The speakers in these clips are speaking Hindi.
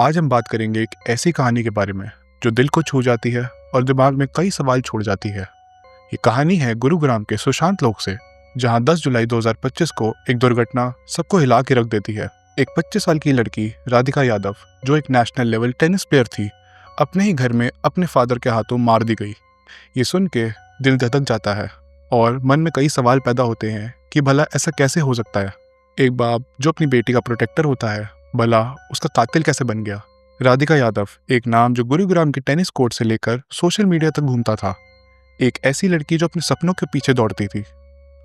आज हम बात करेंगे एक ऐसी कहानी के बारे में जो दिल को छू जाती है और दिमाग में कई सवाल छोड़ जाती है। ये कहानी है गुरुग्राम के सुशांत लोक से, जहां 10 जुलाई 2025 को एक दुर्घटना सबको हिला के रख देती है। एक 25 साल की लड़की राधिका यादव, जो एक नेशनल लेवल टेनिस प्लेयर थी, अपने ही घर में अपने फादर के हाथों मार दी गई। ये सुन के दिल धड़क जाता है और मन में कई सवाल पैदा होते हैं कि भला ऐसा कैसे हो सकता है। एक बाप जो अपनी बेटी का प्रोटेक्टर होता है, भला उसका कातिल कैसे बन गया। राधिका यादव एक नाम जो गुरुग्राम के टेनिस कोर्ट से लेकर सोशल मीडिया तक घूमता था। एक ऐसी लड़की जो अपने सपनों के पीछे दौड़ती थी,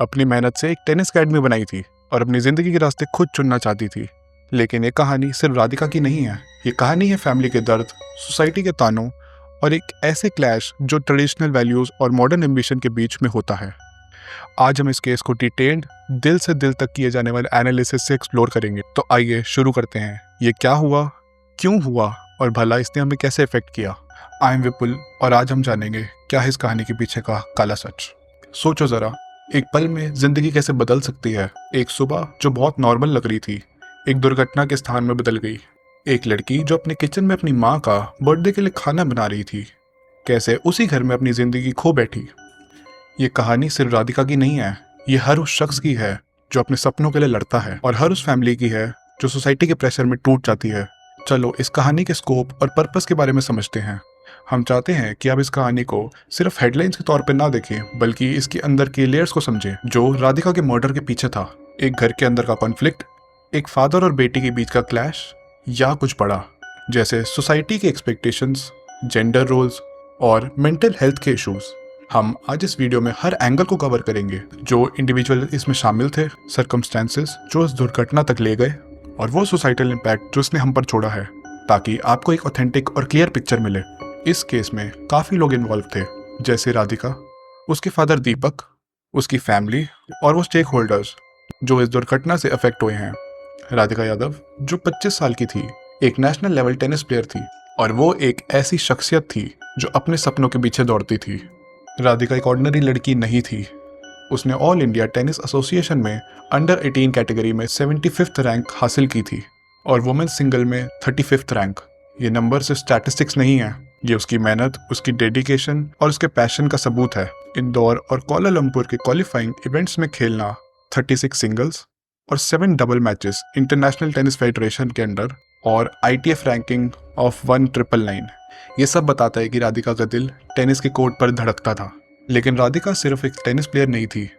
अपनी मेहनत से एक टेनिस अकेडमी बनाई थी और अपनी जिंदगी के रास्ते खुद चुनना चाहती थी। लेकिन ये कहानी सिर्फ राधिका की नहीं है। ये कहानी है फैमिली के दर्द, सोसाइटी के तानों और एक ऐसे क्लैश जो ट्रेडिशनल वैल्यूज और मॉडर्न एम्बिशन के बीच में होता है। आज हम इस केस को डिटेल्ड, दिल से दिल तक किए जाने वाले एनालिसिस से एक्सप्लोर करेंगे। तो आइए शुरू करते हैं। ये क्या हुआ, क्यों हुआ और भला इसने हमें कैसे इफेक्ट किया। आई एम विपुल और आज हम जानेंगे क्या है इस कहानी के पीछे का काला सच। सोचो जरा, एक पल में जिंदगी कैसे बदल सकती है। एक सुबह जो बहुत नॉर्मल लग रही थी, एक दुर्घटना के स्थान में बदल गई। एक लड़की जो अपने किचन में अपनी माँ का बर्थडे के लिए खाना बना रही थी, कैसे उसी घर में अपनी जिंदगी खो बैठी। ये कहानी सिर्फ राधिका की नहीं है, ये हर उस शख्स की है जो अपने सपनों के लिए लड़ता है, और हर उस फैमिली की है जो सोसाइटी के प्रेशर में टूट जाती है। चलो इस कहानी के स्कोप और पर्पस के बारे में समझते हैं। हम चाहते हैं कि आप इस कहानी को सिर्फ हेडलाइंस के तौर पर ना देखें, बल्कि इसके अंदर के लेयर्स को समझें जो राधिका के मर्डर के पीछे था। एक घर के अंदर का कॉन्फ्लिक्ट, एक फादर और बेटी के बीच का क्लैश, या कुछ बड़ा जैसे सोसाइटी के एक्सपेक्टेशंस, जेंडर रोल्स और मेंटल हेल्थ के इश्यूज। हम आज इस वीडियो में हर एंगल को कवर करेंगे, जो इंडिविजुअल इसमें शामिल थे, सर्कमस्टेंसेस जो इस दुर्घटना तक ले गए, और वो सोसाइटल इम्पैक्ट जो इसने हम पर छोड़ा है, ताकि आपको एक ऑथेंटिक और क्लियर पिक्चर मिले। इस केस में काफ़ी लोग इन्वॉल्व थे, जैसे राधिका, उसके फादर दीपक, उसकी फैमिली और वो स्टेक होल्डर्स जो इस दुर्घटना से अफेक्ट हुए हैं। राधिका यादव जो 25 साल की थी, एक नेशनल लेवल टेनिस प्लेयर थी, और वो एक ऐसी शख्सियत थी जो अपने सपनों के पीछे दौड़ती थी। राधिका एक ऑर्डिनरी लड़की नहीं थी। उसने ऑल इंडिया टेनिस एसोसिएशन में अंडर 18 कैटेगरी में 75th रैंक हासिल की थी और वुमेन सिंगल में 35th रैंक। ये नंबर सिर्फ स्टैटिस्टिक्स नहीं है, ये उसकी मेहनत, उसकी डेडिकेशन और उसके पैशन का सबूत है। इंदौर और कुआलालंपुर के क्वालिफाइंग इवेंट्स में खेलना, 36 सिंगल्स और 7 double matches international tennis federation के अंडर, और ITF रैंकिंग ऑफ 1999, ये सब बताता है कि राधिका का दिल टेनिस के कोर्ट पर धड़कता था। लेकिन राधिका सिर्फ एक टेनिस प्लेयर नहीं थी।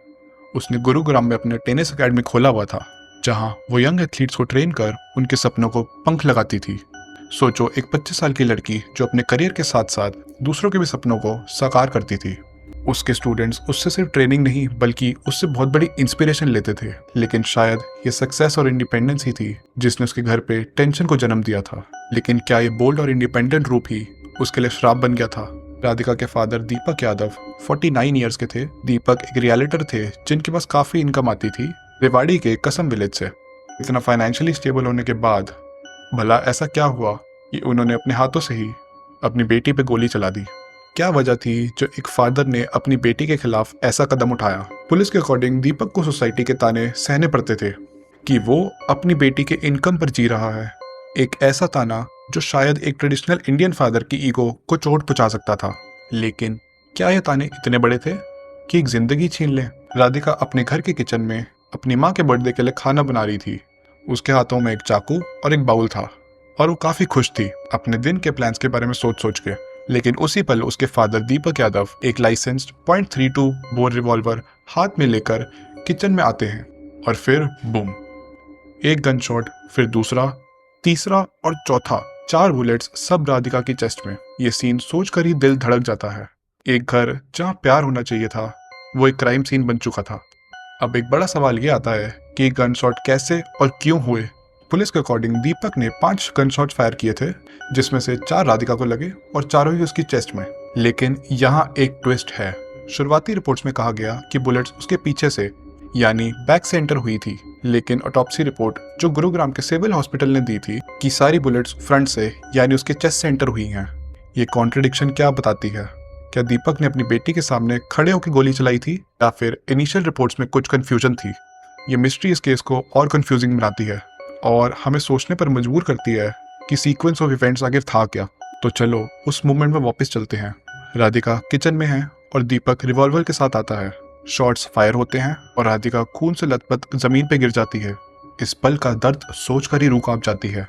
उसने गुरुग्राम में अपने टेनिस अकेडमी खोला हुआ था, जहां वो यंग एथलीट्स को ट्रेन कर उनके सपनों को पंख लगाती थी। सोचो, एक 25 साल की लड़की जो अपने करियर के साथ साथ दूसरों के भी सपनों को साकार करती थी। उसके स्टूडेंट्स उससे सिर्फ ट्रेनिंग नहीं, बल्कि उससे बहुत बड़ी इंस्पिरेशन लेते थे। लेकिन शायद ये सक्सेस और इंडिपेंडेंस ही थी जिसने उसके घर पे टेंशन को जन्म दिया था। लेकिन क्या ये बोल्ड और इंडिपेंडेंट रूप ही उसके लिए श्राप बन गया था। राधिका के फादर दीपक यादव 49 ईयर्स के थे। दीपक एक रियलिटर थे जिनके पास काफ़ी इनकम आती थी रेवाड़ी के कसम विलेज से। इतना फाइनेंशियली स्टेबल होने के बाद भला ऐसा क्या हुआ कि उन्होंने अपने हाथों से ही अपनी बेटी पे गोली चला दी। क्या वजह थी जो एक फादर ने अपनी बेटी के खिलाफ ऐसा कदम उठाया। पुलिस के अकॉर्डिंग दीपक को सोसाइटी के ताने सहने पड़ते थे कि वो अपनी बेटी के इनकम पर जी रहा है। एक ऐसा ताना जो शायद एक ट्रेडिशनल इंडियन फादर की ईगो को चोट पहुंचा सकता था। लेकिन क्या ये ताने इतने बड़े थे कि एक जिंदगी छीन लें। राधिका अपने घर के किचन में अपनी माँ के बर्थडे के लिए खाना बना रही थी। उसके हाथों में एक चाकू और एक बाउल था, और वो काफ़ी खुश थी अपने दिन के प्लान्स के बारे में सोच सोच के। लेकिन उसी पल उसके फादर दीपक यादव एक लाइसेंस्ड .32 बोर रिवॉल्वर हाथ में लेकर किचन में आते हैं, और फिर बूम, एक गन शॉट, फिर दूसरा, तीसरा और चौथा, 4 बुलेट्स सब राधिका की चेस्ट में। ये सीन सोचकर ही दिल धड़क जाता है। एक घर जहाँ प्यार होना चाहिए था, वो एक क्राइम सीन बन चुका था। अब एक बड़ा सवाल ये आता है कि गन शॉट कैसे और क्यों हुए। पुलिस के अकॉर्डिंग दीपक ने 5 गन शॉट फायर किए थे, जिसमें से 4 राधिका को लगे और चारों ही उसकी चेस्ट में। लेकिन यहाँ एक ट्विस्ट है। शुरुआती रिपोर्ट्स में कहा गया कि बुलेट्स उसके पीछे से, यानी बैक से एंटर हुई थी। लेकिन ऑटोप्सी रिपोर्ट जो गुरुग्राम के सिविल हॉस्पिटल ने दी थी कि सारी बुलेट्स फ्रंट से, यानी उसके चेस्ट से एंटर हुई हैं। ये कॉन्ट्रडिक्शन क्या बताती है? क्या दीपक ने अपनी बेटी के सामने खड़े होकर गोली चलाई थी, या फिर इनिशियल रिपोर्ट्स में कुछ कंफ्यूजन थी? ये मिस्ट्री इस केस को और कंफ्यूजिंग बनाती है और हमें सोचने पर मजबूर करती है कि सीक्वेंस ऑफ इवेंट्स आखिर था क्या। तो चलो उस मोमेंट में वापस चलते हैं। राधिका किचन में है और दीपक रिवॉल्वर के साथ आता है। शॉट्स फायर होते हैं और राधिका खून से लथपथ जमीन पे गिर जाती है। इस पल का दर्द सोचकर ही रूह कांप जाती है।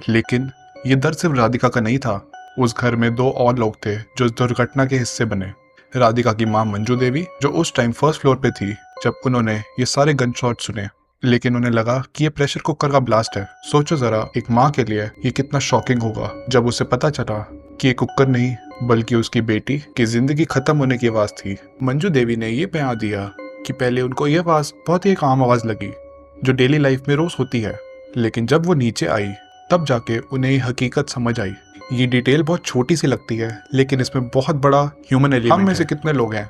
लेकिन ये दर्द सिर्फ राधिका का नहीं था। उस घर में 2 और लोग थे जो इस दुर्घटना के हिस्से बने। राधिका की मां मंजू देवी, जो उस टाइम फर्स्ट फ्लोर पे थी जब उन्होंने ये सारे गन शॉट सुने, लेकिन उन्हें लगा कि ये प्रेशर कुकर का ब्लास्ट है। सोचो जरा, एक माँ के लिए ये कितना शॉकिंग होगा जब उसे पता चला कि ये कुकर नहीं बल्कि उसकी बेटी की जिंदगी खत्म होने की आवाज थी। मंजू देवी ने ये बयान दिया कि पहले उनको ये आवाज बहुत ही एक आम आवाज लगी जो डेली लाइफ में रोज होती है, लेकिन जब वो नीचे आई तब जाके उन्हें ये हकीकत समझ आई। ये डिटेल बहुत छोटी सी लगती है लेकिन इसमें बहुत बड़ा ह्यूमन एलिमेंट है। हम में से कितने लोग हैं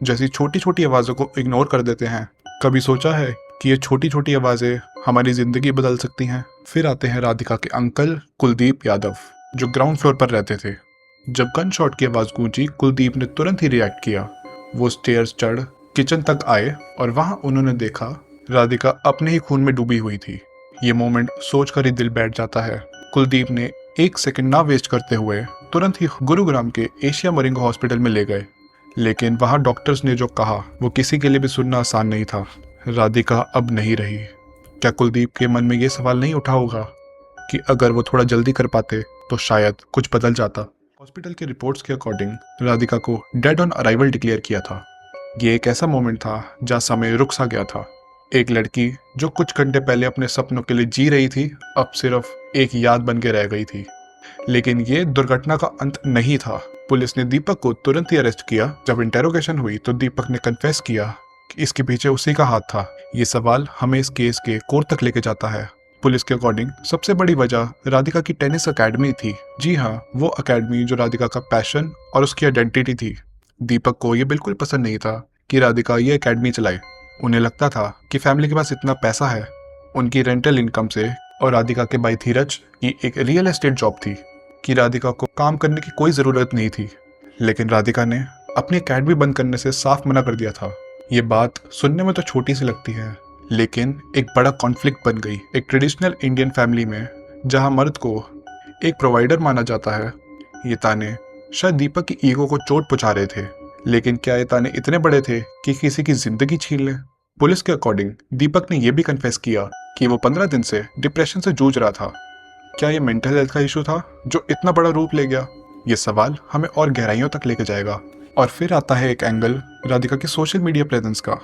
जैसी छोटी छोटी आवाज़ों को इग्नोर कर देते हैं? कभी सोचा है कि ये छोटी छोटी आवाज़ें हमारी ज़िंदगी बदल सकती हैं? फिर आते हैं राधिका के अंकल कुलदीप यादव, जो ग्राउंड फ्लोर पर रहते थे। जब गन शॉट की आवाज़ गूंजी, कुलदीप ने तुरंत ही रिएक्ट किया। वो स्टेयर्स चढ़ किचन तक आए और वहां उन्होंने देखा राधिका अपने ही खून में डूबी हुई थी। ये मोमेंट सोचकर ही दिल बैठ जाता है। कुलदीप ने 1 सेकंड ना वेस्ट करते हुए तुरंत ही गुरुग्राम के एशिया मरिंगा हॉस्पिटल में ले गए। लेकिन वहां डॉक्टर्स ने जो कहा वो किसी के लिए भी सुनना आसान नहीं था। राधिका अब नहीं रही। क्या कुलदीप के मन में ये सवाल नहीं उठा होगा कि अगर वो थोड़ा जल्दी कर पाते तो शायद कुछ बदल जाता? हॉस्पिटल के रिपोर्ट्स के अकॉर्डिंग राधिका को डेड ऑन अराइवल डिक्लेयर किया था। ये एक ऐसा मोमेंट था जहाँ समय रुक सा गया था। एक लड़की जो कुछ घंटे पहले अपने सपनों के लिए जी रही थी, अब सिर्फ एक याद बन के रह गई थी। लेकिन ये दुर्घटना का अंत नहीं था। पुलिस ने दीपक को तुरंत ही अरेस्ट किया। जब इंटेरोगेशन हुई तो दीपक ने कन्फेस किया कि इसके पीछे उसी का हाथ था। ये सवाल हमें इस केस के कोर तक लेके जाता है। पुलिस के अकॉर्डिंग सबसे बड़ी वजह राधिका की टेनिस अकेडमी थी। जी हाँ, वो अकेडमी जो राधिका का पैशन और उसकी आइडेंटिटी थी। दीपक को ये बिल्कुल पसंद नहीं था कि राधिका ये अकेडमी चलाए। उन्हें लगता था कि फैमिली के पास इतना पैसा है, उनकी रेंटल इनकम से और राधिका के भाई धीरज की एक रियल एस्टेट जॉब थी कि राधिका को काम करने की कोई ज़रूरत नहीं थी। लेकिन राधिका ने अपनी अकेडमी बंद करने से साफ मना कर दिया था। ये बात सुनने में तो छोटी सी लगती है, लेकिन एक बड़ा कॉन्फ्लिक्ट बन गई। एक ट्रेडिशनल इंडियन फैमिली में जहां मर्द को एक प्रोवाइडर माना जाता है, ये ताने शायद दीपक की ईगो को चोट पहुंचा रहे थे। लेकिन क्या ये ताने इतने बड़े थे कि किसी की जिंदगी छीन लें? पुलिस के अकॉर्डिंग दीपक ने यह भी कन्फेस किया कि वो 15 दिन से डिप्रेशन से जूझ रहा था। क्या ये मेंटल हेल्थ का इशू था जो इतना बड़ा रूप ले गया? ये सवाल हमें और गहराइयों तक लेके जाएगा। और फिर आता है एक एंगल राधिका के सोशल मीडिया प्रेजेंस का।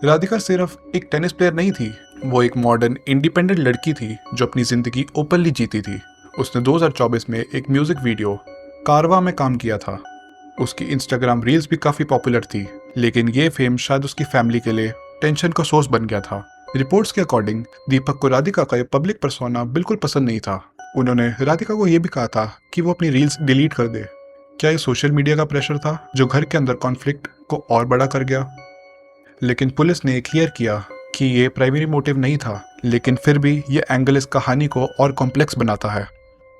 राधिका सिर्फ एक टेनिस प्लेयर नहीं थी, वो एक मॉडर्न इंडिपेंडेंट लड़की थी जो अपनी जिंदगी ओपनली जीती थी। उसने 2024 में एक म्यूजिक वीडियो कारवा में काम किया था। उसकी इंस्टाग्राम रील्स भी काफी पॉपुलर थी, लेकिन ये फेम शायद उसकी फैमिली के लिए टेंशन का सोर्स बन गया था। रिपोर्ट्स के अकॉर्डिंग दीपक को राधिका का ये पब्लिक पर्सोना बिल्कुल पसंद नहीं था। उन्होंने राधिका को यह भी कहा था कि वो अपनी रील्स डिलीट कर दे। क्या ये सोशल मीडिया का प्रेशर था जो घर के अंदर कॉन्फ्लिक्ट को और बड़ा कर गया? लेकिन पुलिस ने क्लियर किया कि ये प्राइमरी मोटिव नहीं था, लेकिन फिर भी ये एंगल इस कहानी को और कॉम्प्लेक्स बनाता है।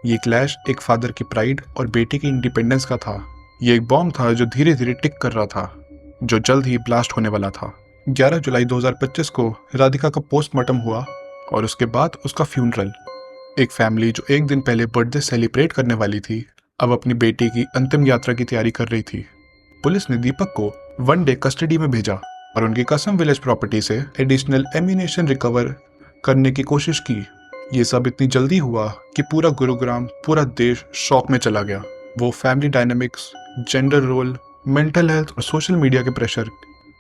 ये क्लैश एक फादर की प्राइड और बेटी की इंडिपेंडेंस का था। ये एक बॉम्ब था जो धीरे धीरे टिक कर रहा था, जो जल्द ही ब्लास्ट होने वाला था। 11 जुलाई 2025 को राधिका का पोस्टमार्टम हुआ और उसके बाद उसका फ्यूनरल। एक फैमिली जो एक दिन पहले बर्थडे सेलिब्रेट करने वाली थी, अब अपनी बेटी की अंतिम यात्रा की तैयारी कर रही थी। पुलिस ने दीपक को 1 डे कस्टडी में भेजा और उनकी कसम विलेज प्रॉपर्टी से एडिशनल एम्यूनेशन रिकवर करने की कोशिश की। ये सब इतनी जल्दी हुआ कि पूरा गुरुग्राम, पूरा देश शॉक में चला गया। वो family dynamics, gender role, mental health और सोशल मीडिया के प्रेशर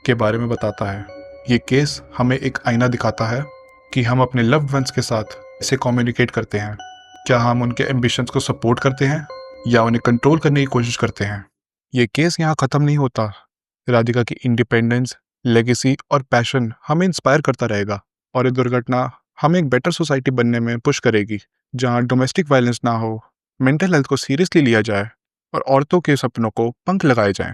के बारे में बताता है। ये केस हमें एक आईना दिखाता है कि हम अपने लव्ड वंस के साथ कैसे कम्युनिकेट करते हैं। क्या हम उनके एम्बिशंस को सपोर्ट करते हैं या उन्हें कंट्रोल करने की कोशिश करते हैं? ये केस यहाँ ख़त्म नहीं होता। राधिका की इंडिपेंडेंस, लेगेसी और पैशन हमें इंस्पायर करता रहेगा और ये दुर्घटना हमें एक बेटर सोसाइटी बनने में पुश करेगी, जहाँ डोमेस्टिक वायलेंस ना हो, मेंटल हेल्थ को सीरियसली लिया जाए और औरतों के सपनों को पंख लगाए जाएं।